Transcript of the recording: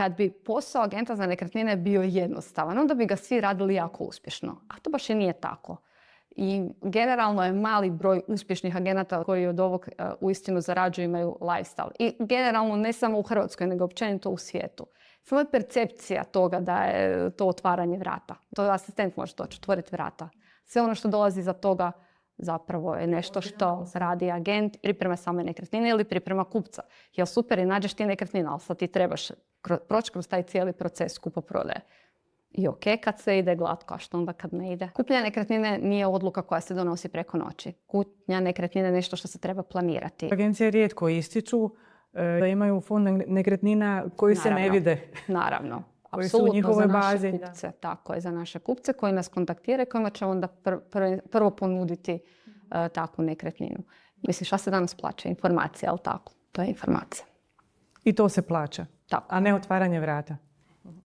Kad bi posao agenta za nekretnine bio jednostavan, onda bi ga svi radili jako uspješno. A to baš i nije tako. I generalno je mali broj uspješnih agenata koji od ovog uistinu zarađuju, imaju lifestyle. I generalno ne samo u Hrvatskoj, nego općenito u svijetu. Samo je percepcija toga da je to otvaranje vrata. To asistent može doći, otvoriti vrata. Sve ono što dolazi za toga zapravo je nešto što radi agent, priprema same nekretnine ili priprema kupca. Jel super i nađeš ti nekretninu, ali sad ti trebaš proći kroz taj cijeli proces kupoprodaje. I ok kad se ide glatko, a što onda kad ne ide? Kupnja nekretnine nije odluka koja se donosi preko noći. Kupnja nekretnine je nešto što se treba planirati. Agencije rijetko ističu da imaju fond nekretnina koji se ne vide. Naravno. Koji su u njihovoj bazi. Kupce, tako je, za naše kupce koji nas kontaktiraju, kojima ćemo onda prvo ponuditi takvu nekretninu. Mislim, šta se danas plaća? Informacija, ali tako? To je informacija. I to se plaća, Tako. a ne otvaranje vrata.